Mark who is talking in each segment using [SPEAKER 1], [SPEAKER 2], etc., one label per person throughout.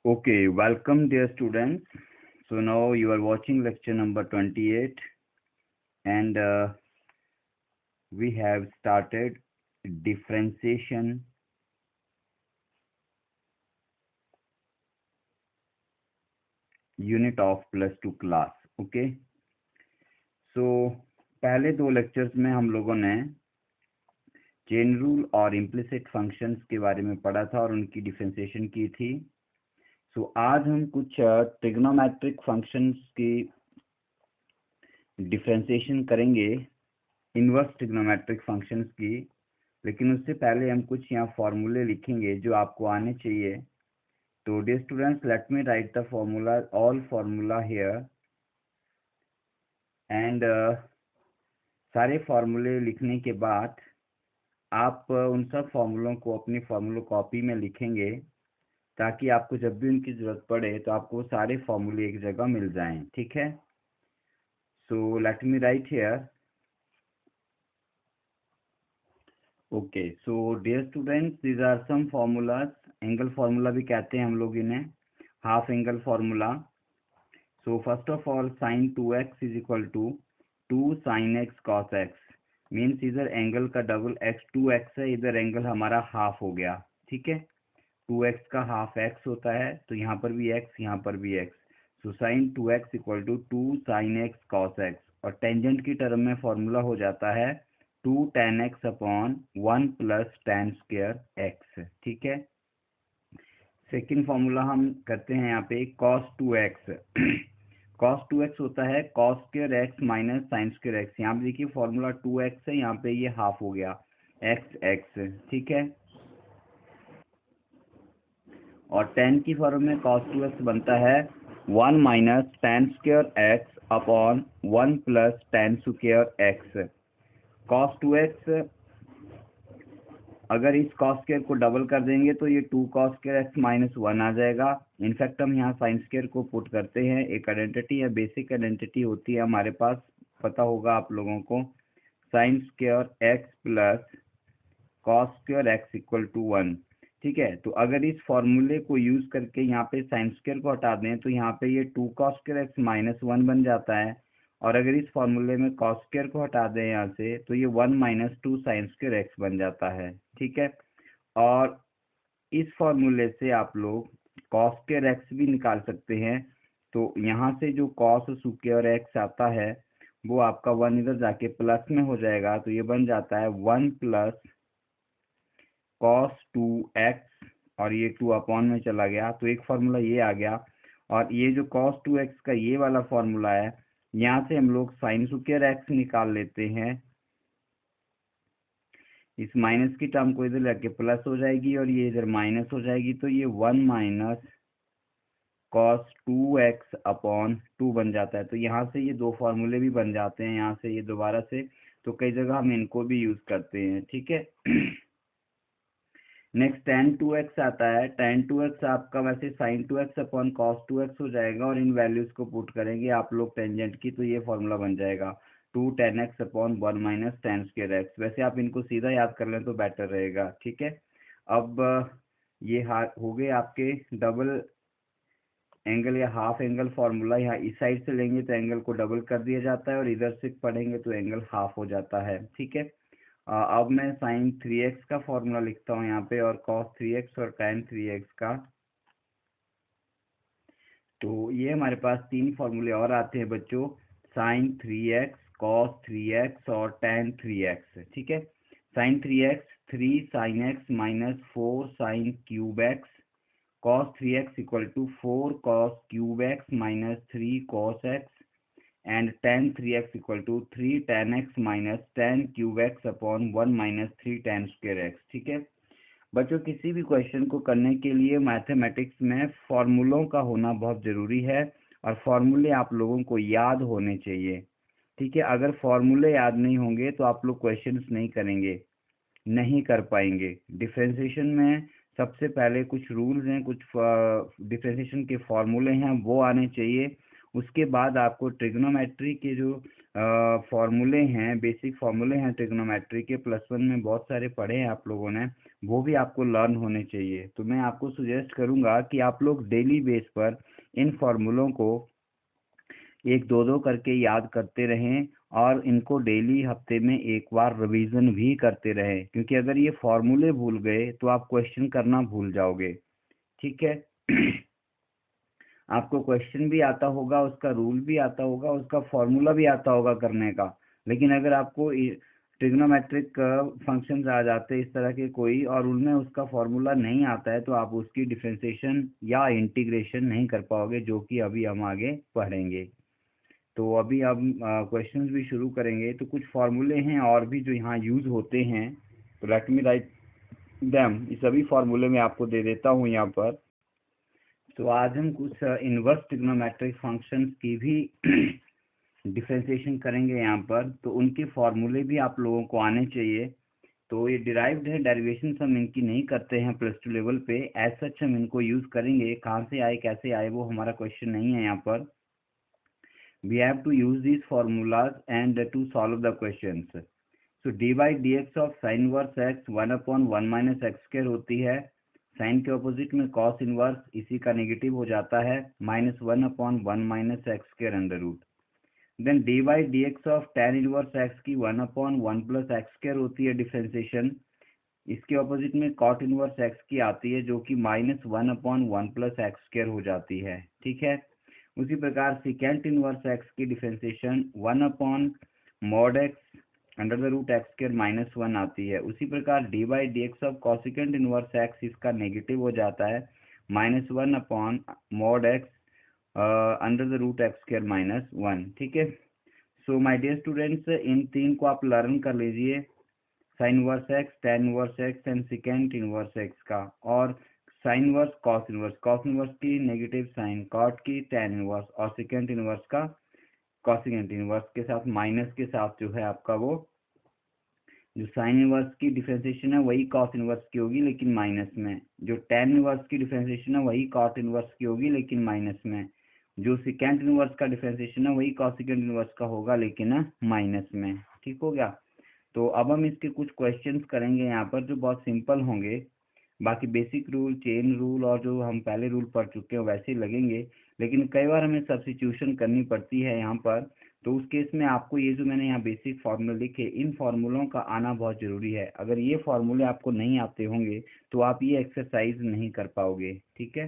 [SPEAKER 1] Okay, welcome dear students. So now you are watching lecture number 28 and we have started differentiation unit of +2 class. Okay, so पहले दो lectures में हम लोगों ने chain rule और implicit functions के बारे में पढ़ा था और उनकी डिफरेंशिएशन की थी। सो आज हम कुछ ट्रिग्नोमेट्रिक फंक्शंस की डिफरेंशिएशन करेंगे, इनवर्स ट्रिग्नोमेट्रिक फंक्शंस की। लेकिन उससे पहले हम कुछ यहाँ फॉर्मूले लिखेंगे जो आपको आने चाहिए। तो dear students, let me write the formula, all formula here and सारे फॉर्मूले लिखने के बाद आप उन सब फॉर्मूलों को अपनी फॉर्मूला कॉपी में लिखेंगे ताकि आपको जब भी उनकी ज़रूरत पड़े तो आपको सारे फॉर्मूले एक जगह मिल जाएं। ठीक है, so let me write here. Okay, so dear students, these are some formulas. Angle formula भी कहते हैं हम लोग इन्हें, half angle formula. So first of all sin 2x is equal to 2 sin x cos x, means इधर angle का double x 2x है, इधर एंगल हमारा हाफ हो गया। ठीक है, 2x का हाफ x होता है, तो यहाँ पर भी x, यहाँ पर भी x। So sin 2x equal to 2 sin x cos x, और टेंजेंट की टर्म में फॉर्मूला हो जाता है 2 tan x upon 1 plus tan square x। ठीक है, सेकेंड फॉर्मूला हम करते हैं यहाँ पे cos 2x। cos 2x होता है cos square x minus sine square x। यहाँ पे देखिए फॉर्मूला 2x है, यहाँ पे ये हाफ हो गया x। ठीक है, और tan की फॉर्म में cos 2x बनता है 1 minus tan square x upon 1 plus tan square x। cos 2x, अगर इस cos स्क्वायर को डबल कर देंगे तो ये 2 cos स्क्वायर x माइनस 1 आ जाएगा। इनफैक्ट हम यहाँ साइन स्क्वायर को पुट करते हैं, एक आइडेंटिटी या बेसिक आइडेंटिटी होती है हमारे पास, पता होगा आप लोगों को, sine square x plus cos square x equal to 1। ठीक है, तो अगर इस फॉर्मूले को यूज करके यहाँ पे साइन स्क्वायर को हटा दें तो यहाँ पे ये 2 cos स्क्वायर x माइनस 1 बन जाता है, और अगर इस फॉर्मूले में cos स्क्वायर को हटा दें यहाँ से तो ये 1 माइनस 2 साइन स्क्वायर x बन जाता है। ठीक है, और इस फॉर्मूले से आप लोग cos स्क्वायर x भी निकाल सकते हैं। तो यहाँ से जो cos स्क्वायर x आता है वो आपका 1 इधर जाके प्लस में हो जाएगा, तो ये बन जाता है 1 प्लस cos 2x, और ये 2 अपॉन में चला गया, तो एक फार्मूला ये आ गया। और ये जो cos 2x का ये वाला फार्मूला है, यहाँ से हम लोग साइन स्क्वायर x निकाल लेते हैं। इस माइनस की टर्म को इधर लेके प्लस हो जाएगी और ये इधर माइनस हो जाएगी, तो ये 1 माइनस cos 2x अपॉन 2 बन जाता है। तो यहाँ से ये दो फार्मूले भी बन जाते हैं, यहाँ से ये दोबारा से, तो कई जगह हम इनको भी यूज करते हैं। ठीक है, नेक्स्ट tan 2x आता है। tan 2x आपका वैसे sin 2x upon cos 2x हो जाएगा, और इन वैल्यूज को पुट करेंगे आप लोग टेंजेंट की, तो ये फॉर्मूला बन जाएगा 2 tan x upon 1 minus tan square x। वैसे आप इनको सीधा याद कर लें तो बेटर रहेगा। ठीक है, अब ये हो गए आपके डबल एंगल या हाफ एंगल फार्मूला। यहाँ इस साइड से लेंगे तो एंगल को डबल कर दिया जाता है, और इधर से पढ़ेंगे तो एंगल हाफ हो जाता है। ठीक है, अब मैं sin 3x का फॉर्मूला लिखता हूँ यहाँ पे, और cos 3x और tan 3x का। तो ये हमारे पास तीन फॉर्मूले और आते हैं बच्चों, sin 3x, cos 3x और tan 3x। ठीक है, sin 3x 3 sin x minus 4 sin cube x, cos 3x equal to 4 cos cube x minus 3 cos x, and tan 3x equal to 3 tan x minus tan cube x upon 1 minus 3 tan square x। ठीक है बच्चों, किसी भी question को करने के लिए mathematics में फॉर्मूलों का होना बहुत ज़रूरी है, और फॉर्मूले आप लोगों को याद होने चाहिए। ठीक है, अगर फॉर्मूले याद नहीं होंगे तो आप लोग क्वेश्चंस नहीं करेंगे, नहीं कर पाएंगे। डिफरेंशिएशन में सबसे पहले कुछ रूल्स हैं, कुछ डिफरेंशिएशन के फॉर्मूले हैं, वो आने चाहिए। उसके बाद आपको ट्रिग्नोमेट्री के जो फॉर्मूले हैं, बेसिक फॉर्मूले हैं ट्रिग्नोमेट्री के, +1 में बहुत सारे पढ़े हैं आप लोगों ने, वो भी आपको लर्न होने चाहिए। तो मैं आपको सुजेस्ट करूंगा कि आप लोग डेली बेस पर इन फॉर्मूलों को एक दो दो करके याद करते रहें और इनको डेली हफ्ते में एक बार रिवीजन भी करते रहें, क्योंकि अगर ये फॉर्मूले भूल गए तो आप क्वेश्चन करना भूल जाओगे। ठीक है। आपको क्वेश्चन भी आता होगा, उसका रूल भी आता होगा, उसका फॉर्मूला भी आता होगा करने का, लेकिन अगर आपको ट्रिग्नोमेट्रिक फंक्शंस आ जाते हैं इस तरह के कोई और उनमें उसका फॉर्मूला नहीं आता है तो आप उसकी डिफरेंशिएशन या इंटीग्रेशन नहीं कर पाओगे, जो कि अभी हम आगे पढ़ेंगे। तो अभी हम क्वेश्चंस भी शुरू करेंगे। तो कुछ फॉर्मूले हैं और भी जो यहाँ यूज होते हैं, तो लेट मी राइट देम। इस सभी फॉर्मूले में आपको दे देता हूँ यहाँ पर। तो आज हम कुछ इनवर्स ट्रिग्नोमेट्रिक फंक्शंस की भी डिफरेंशिएशन करेंगे यहाँ पर, तो उनके फॉर्मूले भी आप लोगों को आने चाहिए। तो ये डिराइव्ड है, डेरिवेशन हम इनकी नहीं करते हैं प्लस टू लेवल पे, एज सच हम इनको यूज करेंगे। कहाँ से आए कैसे आए वो हमारा क्वेश्चन नहीं है यहाँ पर। we have to use these formulas and to solve the questions. So dy dx of sin inverse x 1/1 minus x square होती है, साइन के ऑपोजिट में cos इनवर्स इसी का नेगेटिव हो जाता है, -1/1 minus x square under root. Then dy dx of tan inverse x की 1/1 plus x square होती है डिफरेंशिएशन, इसके ऑपोजिट में cot इनवर्स x की आती है जो कि -1/1 plus x square हो जाती है। ठीक है। उसी प्रकार सिकेंट इनवर्स एक्स की differentiation 1/mod x under the root x square -1 आती है। उसी प्रकार d by D x of cosecant inverse x इसका नेगेटिव हो जाता है, -1/mod x under the root x square -1। ठीक है। सो माय डियर स्टूडेंट्स, इन तीन को आप लर्न कर लीजिए, sine inverse x, tan inverse x and secant inverse x का। और sine inverse cos inverse, cos inverse की नेगेटिव साइन, कॉट की टैन इनवर्स और सेकेंड इनवर्स का कॉसिकेंट इनवर्स के साथ माइनस के साथ जो है आपका वो जो साइन इनवर्स की डिफरेंशिएशन है वही कॉस इनवर्स की होगी लेकिन माइनस में, जो टैन इनवर्स की डिफरेंशिएशन है वही कॉट इनवर्स की होगी लेकिन माइनस में, जो सेकेंड इनवर्स का डिफरेंशिएशन है वही कॉसिकेंट इनवर्स का होगा लेकिन माइनस में। ठीक हो गया। तो अब हम इसके कुछ क्वेश्चंस करेंगे यहाँ पर जो बहुत सिंपल होंगे। बाकी बेसिक रूल, चेन रूल और जो हम पहले रूल पढ़ चुके हैं वैसे ही लगेंगे, लेकिन कई बार हमें सब्स्टिट्यूशन करनी पड़ती है यहाँ पर। तो उस केस में आपको ये जो मैंने यहाँ बेसिक फार्मूले लिखे, इन फार्मूलों का आना बहुत ज़रूरी है। अगर ये फार्मूले आपको नहीं आते होंगे तो आप ये एक्सरसाइज नहीं कर पाओगे। ठीक है।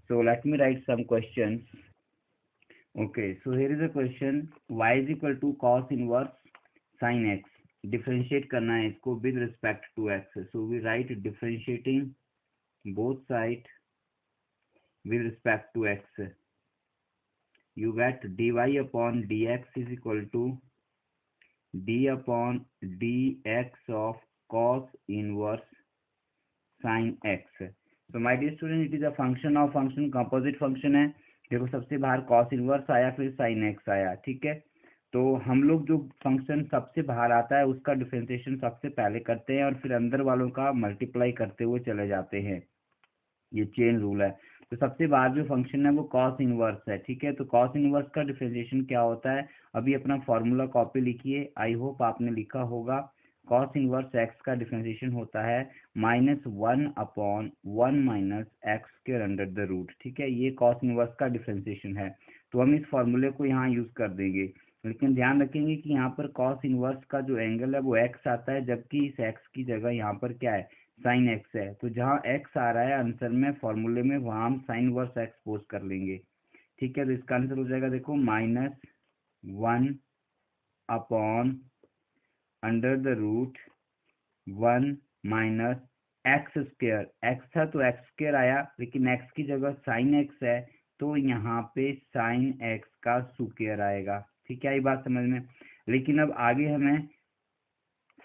[SPEAKER 1] So let me write some question. Okay, so here is a question, y is equal to cos inverse sine x, differentiate करना है इसको with respect to x. So we write differentiating both side with respect to x, you get dy upon dx is equal to d upon dx of cos inverse sin x। so my dear student, it is a function of function, composite function है। देखो सबसे बाहर cos inverse आया फिर sin x आया। ठीक है। तो हम लोग जो फंक्शन सबसे बाहर आता है उसका डिफरेंशिएशन सबसे पहले करते हैं और फिर अंदर वालों का मल्टीप्लाई करते हुए चले जाते हैं, ये चेन रूल है। तो सबसे बाहर जो फंक्शन है वो कॉस इनवर्स है। ठीक है। तो कॉस इनवर्स का डिफरेंशिएशन क्या होता है, अभी अपना फॉर्मूला कॉपी लिखिए, आई होप आपने लिखा होगा। कॉस इनवर्स एक्स का डिफरेंशिएशन होता है -1/1 minus x square under the root. ठीक है। ये कॉस इनवर्स का डिफरेंशिएशन है। तो हम इस फॉर्मूले को यहाँ यूज कर देंगे, लेकिन ध्यान रखेंगे कि यहाँ पर कॉस इनवर्स का जो एंगल है वो एक्स आता है, जबकि इस एक्स की जगह यहाँ पर क्या है, साइन एक्स है। तो जहाँ एक्स आ रहा है आंसर में फॉर्मूले में, वहाँ हम साइन वर्स एक्स पोज कर लेंगे। ठीक है। तो इसका आंसर हो जाएगा, देखो, -1/, under the root 1 minus x square, x था तो एक्स स्क्वायर आया, लेकिन एक्स की जगह साइन एक्स है तो यहाँ पे साइन एक्स का स्क्वायर आएगा। ठीक है, ये बात समझ में। लेकिन अब आगे हमें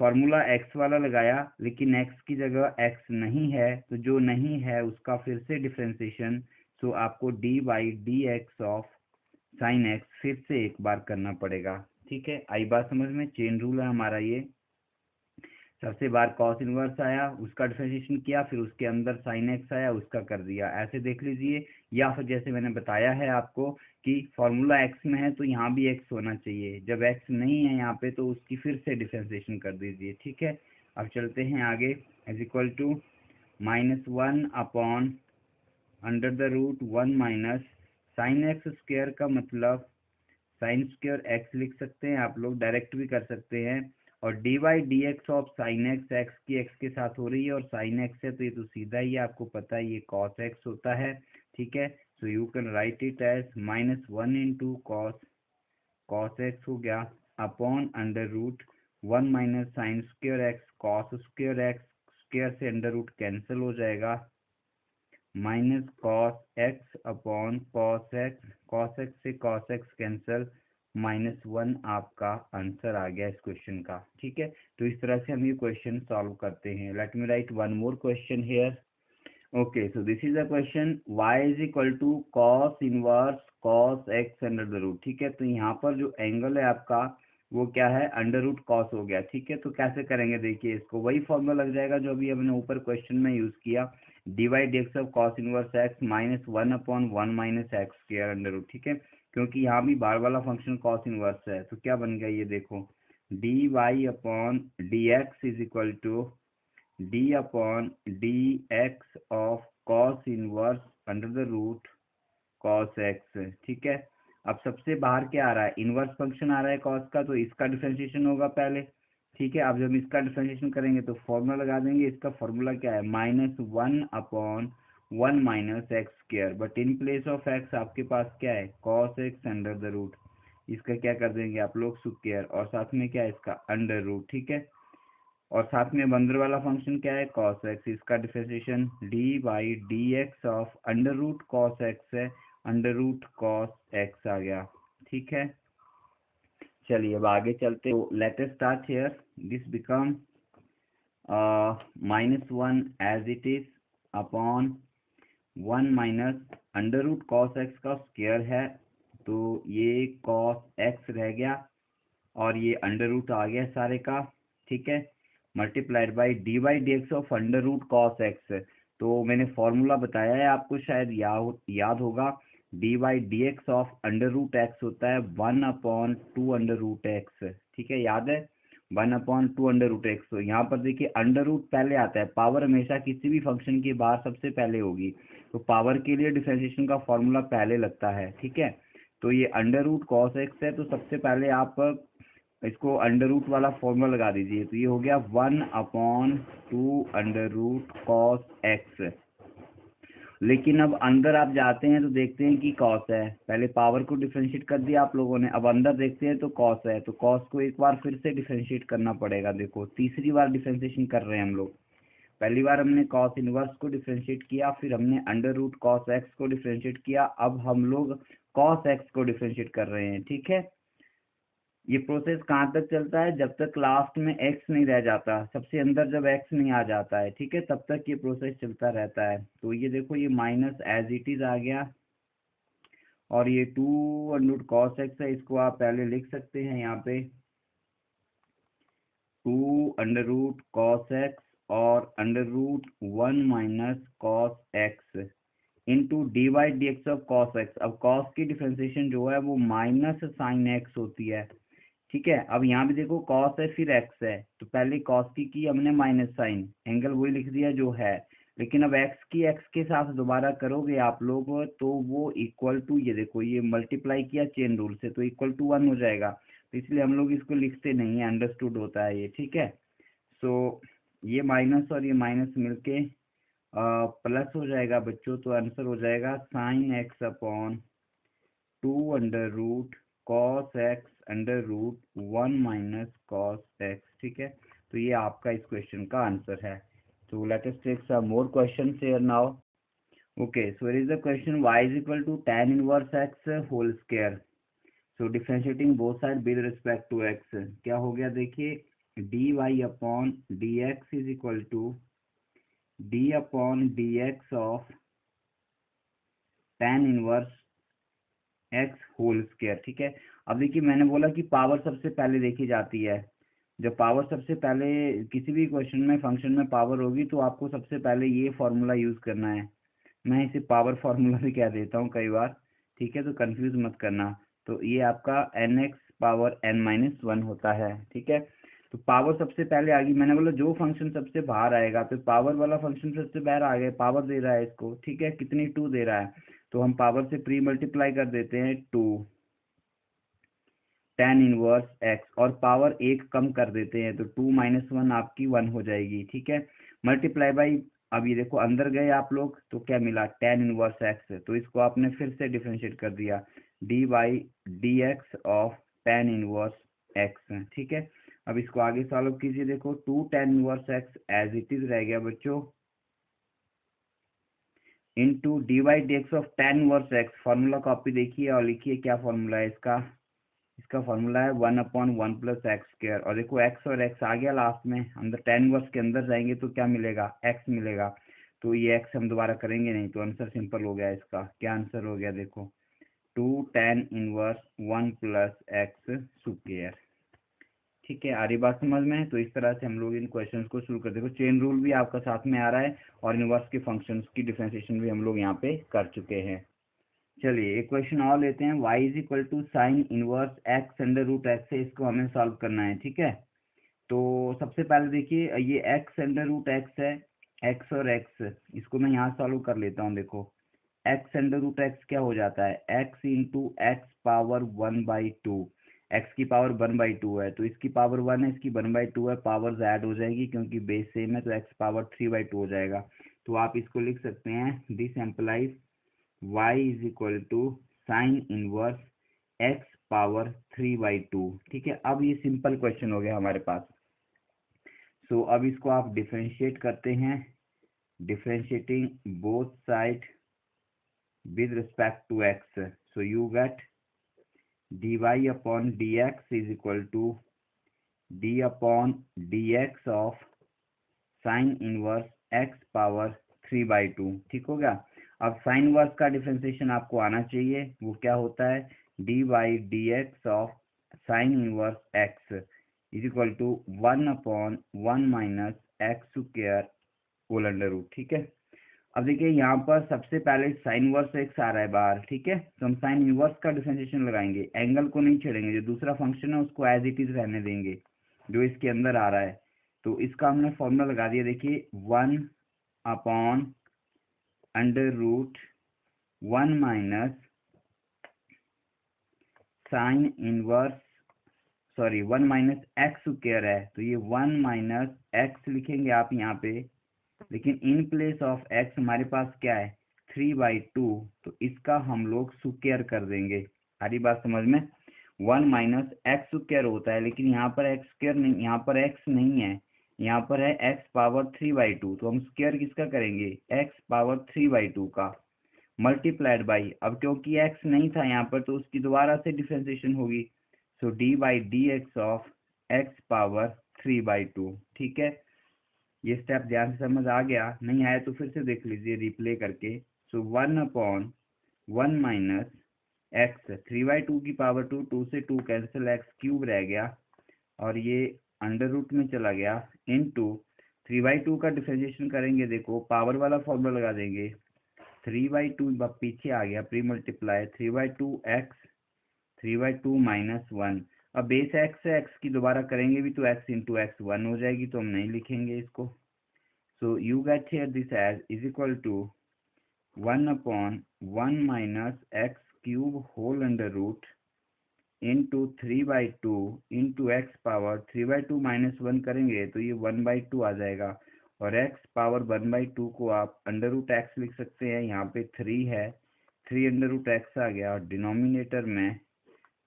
[SPEAKER 1] फॉर्मूला एक्स वाला लगाया, लेकिन एक्स की जगह एक्स नहीं है, तो जो नहीं है उसका फिर से डिफरेंशिएशन। सो आपको D by D x of sine x फिर से एक बार करना पड़ेगा। ठीक है, आई बात समझ में। चेन रूल है हमारा ये। सबसे बार कॉस इनवर्स आया, उसका डिफरेंशिएशन किया, फिर उसके अंदर साइन एक्स आया, उसका कर दिया, ऐसे देख लीजिए। या फिर जैसे मैंने बताया है आपको कि फॉर्मूला एक्स में है तो यहाँ भी एक्स होना चाहिए, जब एक्स नहीं है यहाँ पे तो उसकी फिर से डिफरेंशिएशन कर दीजिए। ठीक है। अब चलते हैं आगे। Is equal to -1 upon under the root 1 minus sine x square का मतलब साइन स्क्वायर एक्स लिख सकते हैं, आप लोग डायरेक्ट भी कर सकते हैं। और d y d x of sine x, x की एक्स के साथ हो रही है और साइन एक्स है तो ये तो सीधा ही है, आपको पता है ये कॉस एक्स होता है। ठीक है, so you can write it as -1 into cos x हो गया upon under root 1 minus sine square x cos square x, square से अंडर रूट कैंसिल हो जाएगा, minus cos x upon cos x से कॉस एक्स कैंसिल, -1 आपका answer आ गया इस question का। ठीक है, तो इस तरह से हम ये क्वेश्चन सॉल्व करते हैं। Let me write one more question here. Okay, so this is a question y is equal to cos inverse cos x under the root. ठीक है, तो यहाँ पर जो एंगल है आपका वो क्या है, अंडर रूट कॉस हो गया। ठीक है, तो कैसे करेंगे, देखिए इसको वही फॉर्मूला लग जाएगा जो अभी हमने ऊपर क्वेश्चन में यूज किया, d y d x of cos inverse x -1 upon 1 minus x square under root. ठीक है, क्योंकि यहाँ भी बार वाला फंक्शन कॉस इनवर्स है, तो क्या बन गया ये देखो, d y upon D x is equal to d upon D x of cos inverse under the root cos x. ठीक है, अब सबसे बाहर क्या आ रहा है, इनवर्स फंक्शन आ रहा है कॉस का, तो इसका डिफरेंशिएशन होगा पहले। ठीक है, अब जब इसका डिफरेंशिएशन करेंगे तो फॉर्मूला लगा देंगे, इसका फॉर्मूला क्या है, -1 upon 1 minus x square, but in place of x आपके पास क्या है, cos x under the root, इसका क्या कर देंगे आप लोग स्क्वायर, और साथ में क्या है इसका अंडर रूट। ठीक है, और साथ में अंदर वाला फंक्शन क्या है, कॉस एक्स, इसका differentiation d by D x of under root cos x है, अंडर रूट कॉस एक्स आ गया। ठीक है, चलिए अब आगे चलते, तो let us start here, this become -1 as it is upon 1 minus under root cos x का स्क्वायर है, तो ये कॉस एक्स रह गया और ये अंडर रूट आ गया सारे का। ठीक है, multiplied by d y d x of under root cos x, तो मैंने फॉर्मूला बताया है आपको, शायद याद होगा, d y d x of under root x होता है 1/2 अंडर रूट एक्स। ठीक है, याद है 1/2 अंडर रूट एक्स। तो यहाँ पर देखिए अंडर रूट पहले आता है, पावर हमेशा किसी भी फंक्शन की बाहर सबसे पहले होगी, तो पावर के लिए डिफरेंशिएशन का फॉर्मूला पहले लगता है। ठीक है, तो ये अंडर रूट कॉस एक्स है, तो सबसे पहले आप इसको अंडर रूट वाला फॉर्मूला लगा दीजिए, तो ये हो गया 1/2 अंडर रूट कॉस एक्स। लेकिन अब अंदर आप जाते हैं तो देखते हैं कि कॉस है, पहले पावर को डिफरेंशिएट कर दिया आप लोगों ने, अब अंदर देखते हैं तो कॉस है, तो कॉस को एक बार फिर से डिफरेंशिएट करना पड़ेगा। देखो तीसरी बार डिफरेंशिएशन कर रहे हैं हम लोग, पहली बार हमने कॉस इनवर्स को डिफरेंशिएट किया, फिर हमने अंडर रूट कॉस एक्स को डिफरेंशिएट किया, अब हम लोग कॉस एक्स को डिफरेंशिएट कर रहे हैं। ठीक है, ये प्रोसेस कहाँ तक चलता है, जब तक लास्ट में एक्स नहीं रह जाता, सबसे अंदर जब एक्स नहीं आ जाता है, ठीक है, तब तक ये प्रोसेस चलता रहता है। तो ये देखो ये माइनस एज इट इज आ गया, और ये 2 √cos x है, इसको आप पहले लिख सकते हैं यहाँ पे 2 √cos x और √1 minus cos x into d y d x of cos x. अब कॉस की डिफरेंशिएशन जो है वो माइनस साइन एक्स होती है। ठीक है, अब यहाँ भी देखो कॉस है फिर एक्स है, तो पहले कॉस की हमने माइनस साइन, एंगल वही लिख दिया जो है, लेकिन अब एक्स की एक्स के साथ दोबारा करोगे आप लोग तो वो इक्वल टू, ये देखो ये मल्टीप्लाई किया चेन रूल से तो इक्वल टू 1 हो जाएगा, तो इसलिए हम लोग इसको लिखते नहीं है, अंडरस्टूड होता है ये। ठीक है, सो ये माइनस और ये माइनस मिलके प्लस हो जाएगा बच्चों, तो आंसर हो जाएगा sine x upon 2 √cos x under root 1 minus cos x. ठीक है, तो ये आपका इस क्वेश्चन का आंसर है। तो let us take some more questions here now. Okay, so here is the question y is equal to tan inverse x whole square, so differentiating both side with respect to x, क्या हो गया देखिए, d y upon D x is equal to d upon D x of tan inverse x whole square. ठीक है, अब देखिए मैंने बोला कि पावर सबसे पहले देखी जाती है, जब पावर सबसे पहले किसी भी क्वेश्चन में फंक्शन में पावर होगी तो आपको सबसे पहले ये फॉर्मूला यूज करना है, मैं इसे पावर फॉर्मूला भी कह देता हूँ कई बार। ठीक है, तो कंफ्यूज मत करना, तो ये आपका एन एक्स पावर n-1 होता है। ठीक है, तो पावर सबसे पहले आ गई, मैंने बोला जो फंक्शन सबसे बाहर आएगा, तो पावर वाला फंक्शन सबसे बाहर आ गया, पावर दे रहा है इसको, ठीक है, कितनी 2 दे रहा है, तो हम पावर से प्री मल्टीप्लाई कर देते हैं 2 tan इनवर्स x, और पावर एक कम कर देते हैं, तो 2 - 1 आपकी 1 हो जाएगी, ठीक है, मल्टीप्लाई बाई, अब ये देखो अंदर गए आप लोग तो क्या मिला, tan इनवर्स x, तो इसको आपने फिर से डिफरेंशिएट कर दिया, D by D x of tan inverse x, ठीक है। अब इसको आगे सॉल्व कीजिए, देखो 2 tan inverse x as it is रह गया बच्चों, into d by D x of tan inverse x, formula copy देखिए और लिखिए क्या फॉर्मूला है इसका, इसका फॉर्मूला है 1/1 + x², और देखो x और x आ गया लास्ट में, अंदर tan इनवर्स के अंदर जाएंगे तो क्या मिलेगा, x मिलेगा, तो ये x हम दोबारा करेंगे नहीं, तो आंसर सिंपल हो गया इसका, क्या आंसर हो गया देखो 2 tan इनवर्स 1 + x², ठीक है। आ रही बात समझ में? तो इस तरह से हम लोग इन क्वेश्चंस को शुरू कर, देखो चेन रूल भी आपका साथ में आ रहा है और इनवर्स के फंक्शंस की डिफरेंशिएशन भी हम लोग यहाँ पे कर चुके हैं। चलिए एक क्वेश्चन और लेते हैं, y = sign inverse x √x है, इसको हमें सॉल्व करना है, ठीक है। तो सबसे पहले देखिए ये x √x है, x और x, इसको मैं यहाँ सॉल्व कर लेता हूँ, देखो x √x क्या हो जाता है, x × x पावर 1/2, x की पावर 1/2 है, तो इसकी पावर 1 है, इसकी 1/2 है, पावर्स ऐड हो जाएगी क्योंकि बेस सेम है, तो x पावर 3/2 हो जाएगा, तो आप इसको लिख सकते हैं, this implies y = sign inverse x power 3/2, ठीक है। अब ये सिंपल क्वेश्चन हो गया हमारे पास, सो अब इसको आप डिफरेंशिएट करते हैं, differentiating both side with respect to x, so you get dy upon dx is equal to d upon dx of sign inverse x power 3/2, ठीक हो गया। अब साइन इनवर्स का डिफरेंशिएशन आपको आना चाहिए, वो क्या होता है, d by D x of sine inverse x is equal to 1/1 - x², whole under root, ठीक है। अब देखिए यहाँ पर सबसे पहले साइन इनवर्स x आ रहा है बाहर, ठीक है, तो हम साइन इनवर्स का डिफरेंशिएशन लगाएंगे, एंगल को नहीं छेड़ेंगे, जो दूसरा फंक्शन है उसको एज इट इज रहने देंगे जो इसके अंदर आ रहा है, तो इसका हमने फॉर्मूला लगा दिया, देखिए 1/√1 - साइन इनवर्स, सॉरी 1 - x² है, तो ये 1 - x लिखेंगे आप यहाँ पे, लेकिन इन प्लेस ऑफ x हमारे पास क्या है 3/2, तो इसका हम लोग स्क्वायर कर देंगे, सारी बात समझ में, 1 - x² होता है, लेकिन यहाँ पर x² नहीं, यहाँ पर x नहीं है, यहाँ पर है x पावर 3/2, तो हम स्क्वायर किसका करेंगे, x पावर 3/2 का, मल्टीप्लाइड बाई, अब क्योंकि x नहीं था यहाँ पर तो उसकी दोबारा से डिफरेंशिएशन होगी, so D by D x of x power 3/2, ठीक है। ये स्टेप ध्यान से समझ आ गया, नहीं आया तो फिर से देख लीजिए रिप्ले करके, सो 1/1 - x, 3/2 की पावर 2, 2 से 2 कैंसिल, x³ रह गया, और ये अंडर रूट में चला गया, इनटू 3/2 का डिफरेंशिएशन करेंगे, देखो पावर वाला फॉर्मूला लगा देंगे, 3/2 पीछे आ गया, प्री मल्टीप्लाई 3/2x, 3/2 - 1, अब बेस x है, x की दोबारा करेंगे भी तो x × x 1 हो जाएगी, तो हम नहीं लिखेंगे इसको, so you get here this as is equal to 1/1 - x³ whole under root into 3/2 into x power 3/2 - 1 करेंगे तो ये 1/2 आ जाएगा, और x पावर 1/2 को आप √x लिख सकते हैं, यहाँ पे 3 है, 3 √x आ गया, और डिनोमिनेटर में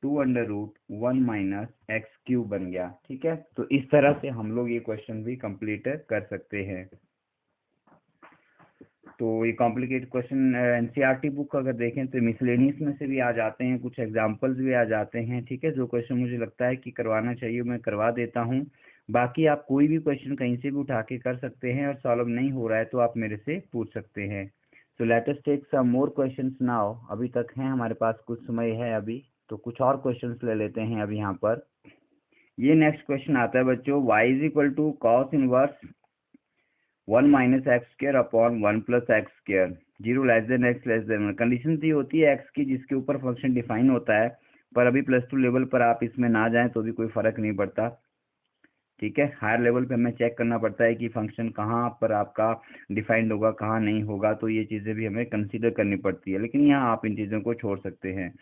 [SPEAKER 1] 2√1 - x³ बन गया, ठीक है। तो इस तरह से हम लोग ये क्वेश्चन भी कंप्लीट कर सकते हैं। तो ये कॉम्प्लिकेटेड क्वेश्चन एनसीईआरटी बुक अगर देखें तो मिसलेनियस में से भी आ जाते हैं, कुछ एग्जांपल्स भी आ जाते हैं, ठीक है। जो क्वेश्चन मुझे लगता है कि करवाना चाहिए मैं करवा देता हूँ, बाकी आप कोई भी क्वेश्चन कहीं से भी उठा के कर सकते हैं, और सॉल्व नहीं हो रहा है तो आप मेरे से पूछ सकते हैं। So let us take some more questions now, अभी तक हैं हमारे पास, कुछ समय है अभी, तो कुछ और क्वेश्चंस ले लेते हैं अभी यहाँ पर। ये नेक्स्ट क्वेश्चन आता है बच्चों, y = cos inverse 1 - x² upon 1 + x², 0 < x <1, condition दी होती है x की जिसके ऊपर फंक्शन डिफाइन होता है, पर अभी +2 लेवल पर आप इसमें ना जाएं तो भी कोई फर्क नहीं पड़ता। ठीक है। हायर लेवल पे हमें चेक करना पड़ता है कि फंक्शन कहाँ पर आपका डिफाइंड होगा, कहाँ नहीं होगा, तो ये चीज़ें भी हमें कंसीडर करनी पड़ती है, लेकिन यहाँ आप इन चीज़ों को छोड़ सकते हैं।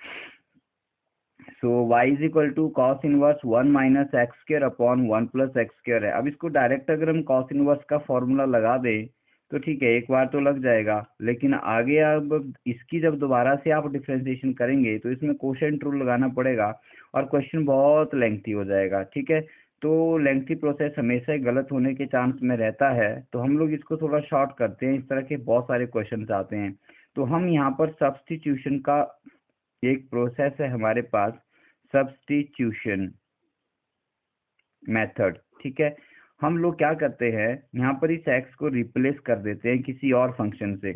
[SPEAKER 1] So y is equal to cos inverse 1 minus x square upon 1 plus x square है। अब इसको डायरेक्ट अगर हम कॉस इनवर्स का फॉर्मूला लगा दें तो ठीक है, एक बार तो लग जाएगा, लेकिन आगे अब इसकी जब दोबारा से आप डिफ्रेंशिएशन करेंगे तो इसमें कोशेंट रूल लगाना पड़ेगा और क्वेश्चन बहुत लेंथी हो जाएगा। ठीक है, तो लेंथी प्रोसेस हमेशा ही गलत होने के चांस में रहता है, तो हम लोग इसको थोड़ा शॉर्ट करते हैं। इस तरह के बहुत सारे क्वेश्चन आते हैं, तो हम यहाँ पर सब्स्टिट्यूशन का एक प्रोसेस है हमारे पास, सब्स्टिट्यूशन मेथड। ठीक है, हम लोग क्या करते हैं, यहाँ पर इस x को रिप्लेस कर देते हैं किसी और फंक्शन से।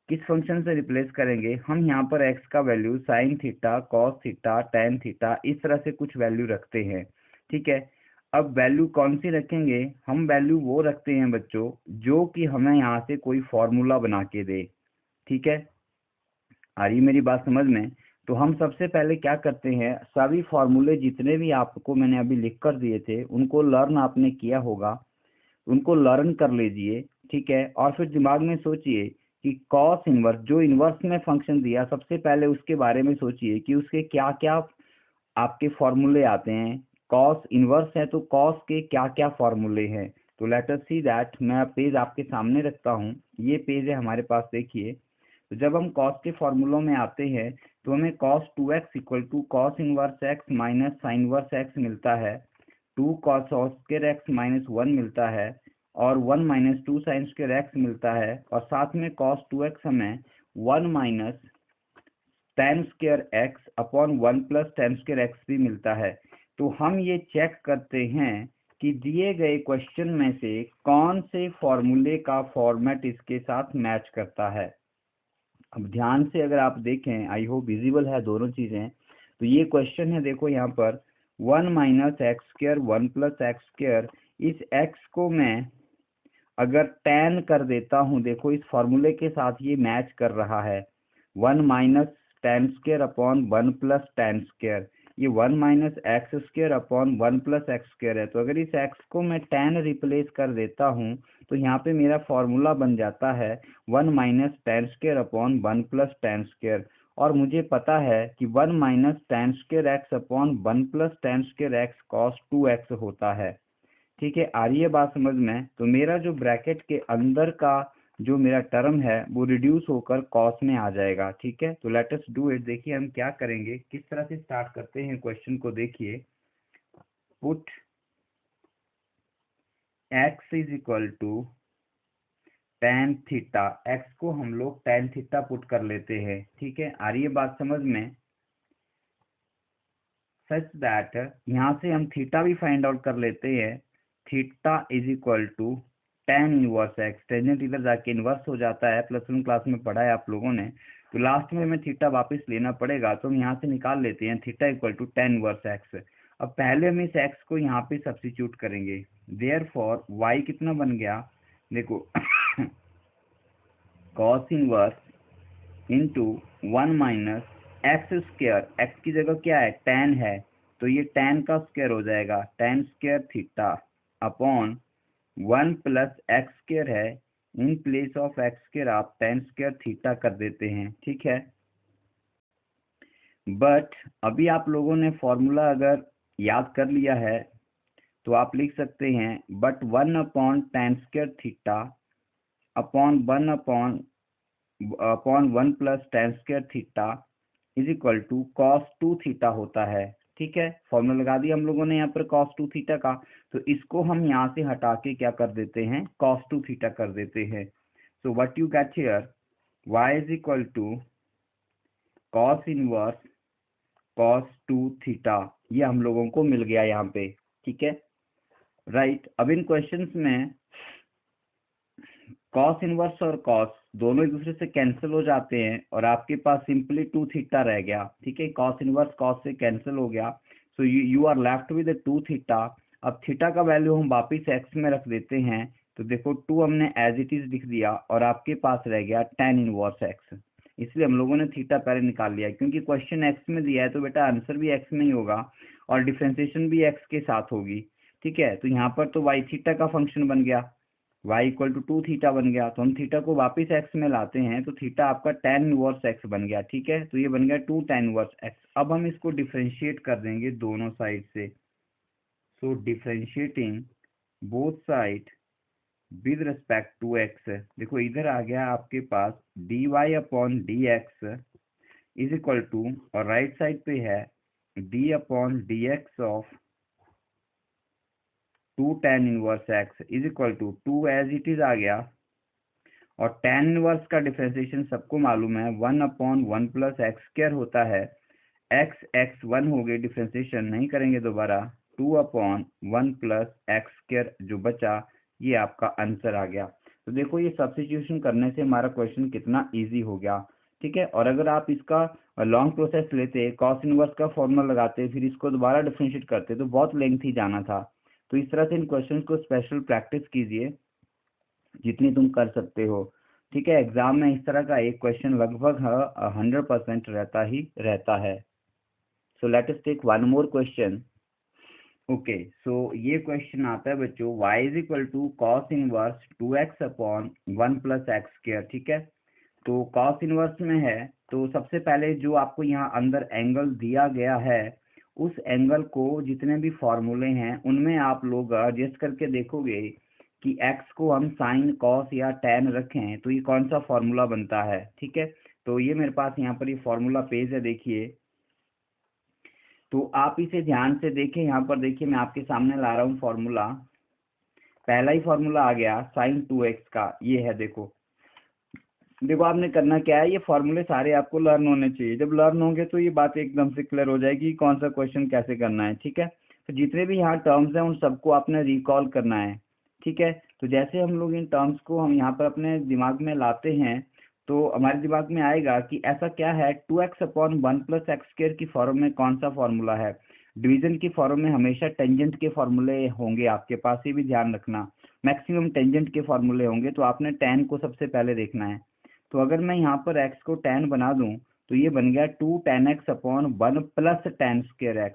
[SPEAKER 1] किस फंक्शन से रिप्लेस करेंगे, हम यहाँ पर x का value sine theta, cos theta, tan theta, इस तरह से कुछ वैल्यू रखते हैं। ठीक है, अब वैल्यू कौन सी रखेंगे, हम वैल्यू वो रखते हैं बच्चों जो कि हमें यहाँ से कोई फॉर्मूला बना के दे। ठीक है, आ रही मेरी बात समझ में? तो हम सबसे पहले क्या करते हैं, सभी फॉर्मूले जितने भी आपको मैंने अभी लिख कर दिए थे उनको लर्न आपने किया होगा, उनको लर्न कर लीजिए। ठीक है, और फिर दिमाग में सोचिए कि कॉस इनवर्स, जो इनवर्स में फंक्शन दिया, सबसे पहले उसके बारे में सोचिए कि उसके क्या क्या आपके फॉर्मूले आते हैं। कॉस इनवर्स है तो कॉस के क्या क्या फॉर्मूले हैं, तो लेट अस सी दैट। मैं पेज आपके सामने रखता हूँ, ये पेज है हमारे पास, देखिए। तो जब हम कॉस के फॉर्मूलों में आते हैं तो हमें cos 2x equal to cos inverse x minus sine verse x मिलता है, 2 कॉस स्क्वायर x माइनस 1 मिलता है, और 1 माइनस 2 साइन स्क्वायर x मिलता है, और साथ में कॉस 2x हमें 1 minus ten square x upon 1 plus tan square x भी मिलता है। तो हम ये चेक करते हैं कि दिए गए क्वेश्चन में से कौन से फॉर्मूले का फॉर्मेट इसके साथ मैच करता है। अब ध्यान से अगर आप देखें, आई होप विजिबल है दोनों चीजें। तो ये क्वेश्चन है, देखो यहाँ पर 1 minus x square 1 plus x square, इस x को मैं अगर tan कर देता हूँ, देखो इस फॉर्मूले के साथ ये मैच कर रहा है। 1 minus ten square upon 1 plus ten square, ये 1 minus x square upon 1 plus x square है। तो अगर इस x को मैं tan रिप्लेस कर देता हूँ तो यहाँ पे मेरा फॉर्मूला बन जाता है 1 minus ten square upon 1 plus ten square, और मुझे पता है कि 1 minus ten square x upon 1 plus ten square x cos 2x होता है। ठीक है, आ रही है बात समझ में? तो मेरा जो ब्रैकेट के अंदर का जो मेरा टर्म है वो रिड्यूस होकर कॉस में आ जाएगा। ठीक है, तो लेट अस डू इट। देखिए हम क्या करेंगे, किस तरह से स्टार्ट करते हैं क्वेश्चन को, देखिए। Put x is equal to tan theta, x को हम लोग टेन थीटा पुट कर लेते हैं। ठीक है, आ रही है बात समझ में? सच दैट यहाँ से हम थीटा भी फाइंड आउट कर लेते हैं। Theta is equal to tan inverse x, tangent इधर जाके इनवर्स हो जाता है, प्लस वन क्लास में पढ़ा है आप लोगों ने। तो लास्ट में हमें थीटा वापस लेना पड़ेगा, तो हम यहाँ से निकाल लेते हैं theta equal to tan inverse x. अब पहले हम इस एक्स को यहाँ पे सब्स्टिट्यूट करेंगे, देयरफॉर वाई कितना बन गया, देखो cos inverse into 1 minus x square, x की जगह क्या है, टेन है, तो ये टेन का स्क्वायर हो जाएगा, tan square theta upon 1 plus X square है, in place of X square आप टेन स्क्वायर थीटा कर देते हैं। ठीक है, बट अभी आप लोगों ने फॉर्मूला अगर याद कर लिया है तो आप लिख सकते हैं but 1 upon tan square theta upon 1 plus tan square theta is equal to cos 2 theta होता है। ठीक है, फॉर्मूला लगा दिया हम लोगों ने यहाँ पर कॉस 2 थीटा का, तो इसको हम यहाँ से हटा के क्या कर देते हैं, कॉस 2 थीटा कर देते हैं। So what you get here, y is equal to cos inverse cos 2 theta, ये हम लोगों को मिल गया यहाँ पे। ठीक है, राइट। अब इन क्वेश्चंस में कॉस इनवर्स और कॉस दोनों एक दूसरे से कैंसिल हो जाते हैं और आपके पास सिंपली 2 थीटा रह गया। ठीक है, कॉस इनवर्स कॉस से कैंसिल हो गया, so you are left with 2 theta. अब थीटा का वैल्यू हम वापिस एक्स में रख देते हैं, तो देखो 2 हमने एज इट इज लिख दिया और आपके पास रह गया टेन इनवर्स एक्स। इसलिए हम लोगों ने थीटा पहले निकाल लिया, क्योंकि क्वेश्चन एक्स में दिया है तो बेटा आंसर भी एक्स में ही होगा और डिफ्रेंसिएशन भी एक्स के साथ होगी। ठीक है। तो यहाँ पर तो वाई थीटा का फंक्शन बन गया, y इक्वल टू 2 थीटा बन गया। तो हम थीटा को वापस x में लाते हैं तो थीटा आपका tan इनवर्स x बन गया, ठीक है। तो ये बन गया 2 tan इनवर्स x। अब हम इसको डिफ्रेंशिएट कर देंगे दोनों साइड से। So differentiating both side with respect to x, देखो इधर आ गया आपके पास dy upon D x is equal to, और राइट साइड पे है d upon D x of 2 tan inverse x is equal to 2 as it is आ गया। और tan इनवर्स का डिफरेंशिएशन सबको मालूम है 1 अपॉन 1 प्लस एक्स स्क्वायर होता है। x 1 हो गए, डिफरेंशिएशन नहीं करेंगे दोबारा, 2 अपॉन 1 प्लस एक्स स्क्वायर जो बचा, ये आपका आंसर आ गया। तो देखो ये सब्स्टिट्यूशन करने से हमारा क्वेश्चन कितना इजी हो गया, ठीक है। और अगर आप इसका लॉन्ग प्रोसेस लेते, कॉस इनवर्स का फॉर्मूला लगाते, फिर इसको दोबारा डिफरेंशिएट करते, तो बहुत लेंथी जाना था। तो इस तरह से इन क्वेश्चन को स्पेशल प्रैक्टिस कीजिए जितनी तुम कर सकते हो, ठीक है। एग्जाम में इस तरह का एक क्वेश्चन लगभग 100% रहता ही रहता है। So let us take one more question. Okay, so ये क्वेश्चन आता है बच्चों, y is equal to cos inverse 2x upon 1 plus X square, ठीक है। तो कॉस इनवर्स में है, तो सबसे पहले जो आपको यहाँ अंदर एंगल दिया गया है, उस एंगल को जितने भी फॉर्मूले हैं उनमें आप लोग एडजस्ट करके देखोगे कि x को हम साइन कॉस या tan रखें तो ये कौन सा फॉर्मूला बनता है, ठीक है। तो ये मेरे पास यहाँ पर ये फॉर्मूला पेज है, देखिए। तो आप इसे ध्यान से देखें, यहाँ पर देखिए मैं आपके सामने ला रहा हूँ फॉर्मूला। पहला ही फॉर्मूला आ गया साइन 2x का, ये है। देखो देखो आपने करना क्या है, ये फॉर्मूले सारे आपको लर्न होने चाहिए। जब लर्न होंगे तो ये बात एकदम से क्लियर हो जाएगी कौन सा क्वेश्चन कैसे करना है, ठीक है। तो जितने भी यहाँ टर्म्स हैं उन सबको आपने रिकॉल करना है, ठीक है। तो जैसे हम लोग इन टर्म्स को हम यहाँ पर अपने दिमाग में लाते हैं तो हमारे दिमाग में आएगा कि ऐसा क्या है, 2x upon 1 plus X square की फॉर्म में कौन सा फॉर्मूला है। डिवीजन की फॉर्म में हमेशा टेंजेंट के फॉर्मूले होंगे आपके पास, ये भी ध्यान रखना। मैक्सिमम टेंजेंट के फॉर्मूले होंगे, तो आपने tan को सबसे पहले देखना है। तो अगर मैं यहाँ पर x को tan बना दूं तो ये बन गया 2 tan x upon 1 plus tan square x,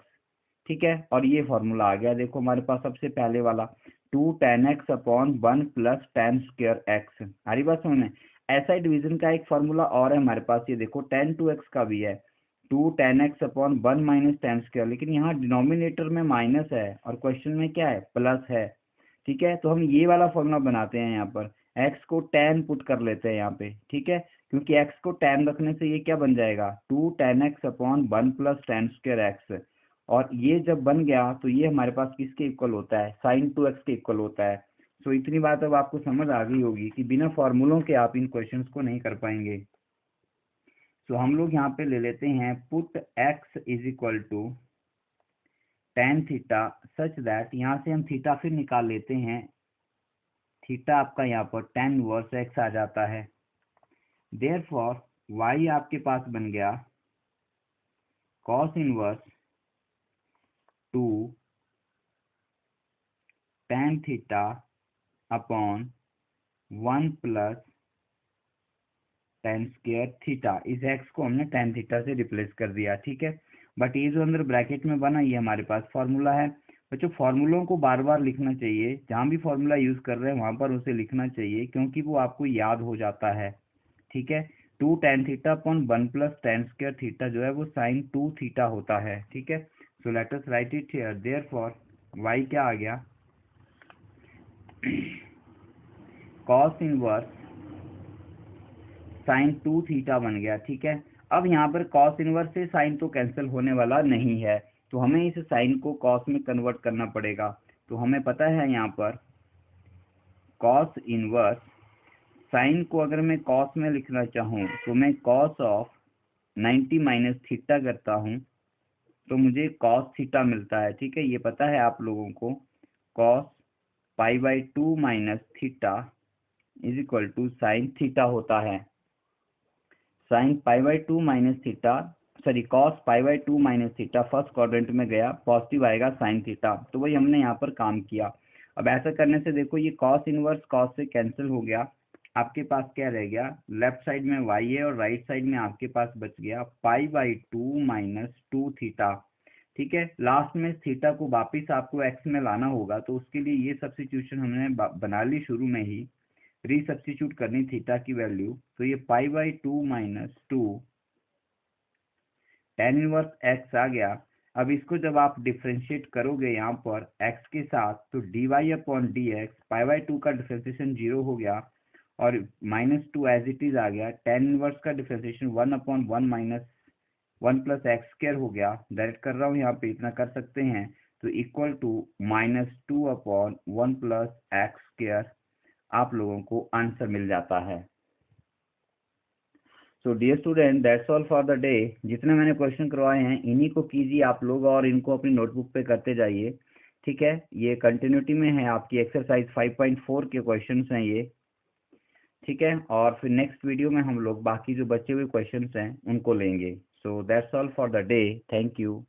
[SPEAKER 1] ठीक है। और ये फॉर्मूला आ गया, देखो हमारे पास सबसे पहले वाला 2 tan x upon 1 plus tan square x। हमारी बात समझ में। ऐसा ही डिवीजन का एक फॉर्मूला और है हमारे पास, ये देखो tan 2x का भी है, 2 tan x upon 1 minus tan square, लेकिन यहाँ डिनोमिनेटर में माइनस है और क्वेश्चन में क्या है, प्लस है, ठीक है। तो हम ये वाला फॉर्मूला बनाते हैं, यहाँ पर x को tan पुट कर लेते हैं यहाँ पे, ठीक है। क्योंकि x को tan रखने से ये क्या बन जाएगा, 2 tan x upon 1 plus tan square x। और ये जब बन गया तो ये हमारे पास किसके इक्वल होता है, साइन 2x के इक्वल होता है। सो इतनी बात अब आपको समझ आ गई होगी कि बिना फॉर्मूलों के आप इन क्वेश्चंस को नहीं कर पाएंगे। सो हम लोग यहाँ पे ले लेते हैं put x is equal to tan theta such that, यहाँ से हम थीटा फिर निकाल लेते हैं, थीटा आपका यहाँ पर tan इनवर्स x आ जाता है। देयरफॉर y आपके पास बन गया cos inverse 2 tan theta upon 1 plus tan square theta. इस x को हमने tan थीटा से रिप्लेस कर दिया, ठीक है। बट ये जो अंदर ब्रैकेट में बना ये हमारे पास फॉर्मूला है। बच्चों फॉर्मूलों को बार बार लिखना चाहिए, जहाँ भी फॉर्मूला यूज कर रहे हैं वहां पर उसे लिखना चाहिए, क्योंकि वो आपको याद हो जाता है, ठीक है। 2 tan theta upon 1 plus tan square theta जो है वो साइन 2 थीटा होता है, ठीक है। So let us right it here. Therefore y क्या आ गया, cos इनवर्स साइन 2 थीटा बन गया, ठीक है। अब यहाँ पर cos इनवर्स से साइन तो कैंसिल होने वाला नहीं है, तो हमें इस साइन को cos में कन्वर्ट करना पड़ेगा। तो हमें पता है यहाँ पर cos इनवर्स साइन को अगर मैं cos में लिखना चाहूँ तो मैं cos ऑफ 90 माइनस थीटा करता हूँ तो मुझे cos थीटा मिलता है, ठीक है। ये पता है आप लोगों को, cos pi by 2 minus theta is equal to sine theta होता है। Sine pi by 2 minus theta, sorry cos pi by 2 minus theta first quadrant में गया, पॉजिटिव आएगा साइन थीटा, तो वही हमने यहाँ पर काम किया। अब ऐसा करने से देखो ये cos इनवर्स cos से कैंसिल हो गया, आपके पास क्या रह गया, लेफ्ट साइड में y है और राइट साइड में आपके पास बच गया पाई बाई 2 माइनस 2 थीटा। ठीक है। लास्ट में थीटा को वापिस आपको एक्स में लाना होगा, तो उसके लिए ये सब्स्टिट्यूशन हमने बना ली शुरू में ही, रीसब्स्टिट्यूट करनी थीटा की वैल्यू। तो ये pi by 2 minus 2 tan inverse X आ गया। अब इसको जब आप डिफ्रेंशिएट करोगे यहाँ पर x के साथ, तो dy upon D x, pi by 2 का डिफ्रेंशिएशन 0 हो गया और -2 एज इट इज आ गया। tan इनवर्स का differentiation 1 upon 1 minus 1 plus x square हो गया। डायरेक्ट कर रहा हूँ यहाँ पे, इतना कर सकते हैं। तो equal to -2 upon 1 plus x square आप लोगों को आंसर मिल जाता है। So dear student, that's all for the day. जितने मैंने क्वेश्चन करवाए हैं इन्हीं को कीजिए आप लोग और इनको अपनी नोटबुक पे करते जाइए। ठीक है, ये कंटिन्यूटी में है, आपकी एक्सरसाइज 5.4 के क्वेश्चंस हैं ये। ठीक है, और फिर नेक्स्ट वीडियो में हम लोग बाकी जो बचे हुए क्वेश्चंस हैं उनको लेंगे। So that's all for the day, thank you.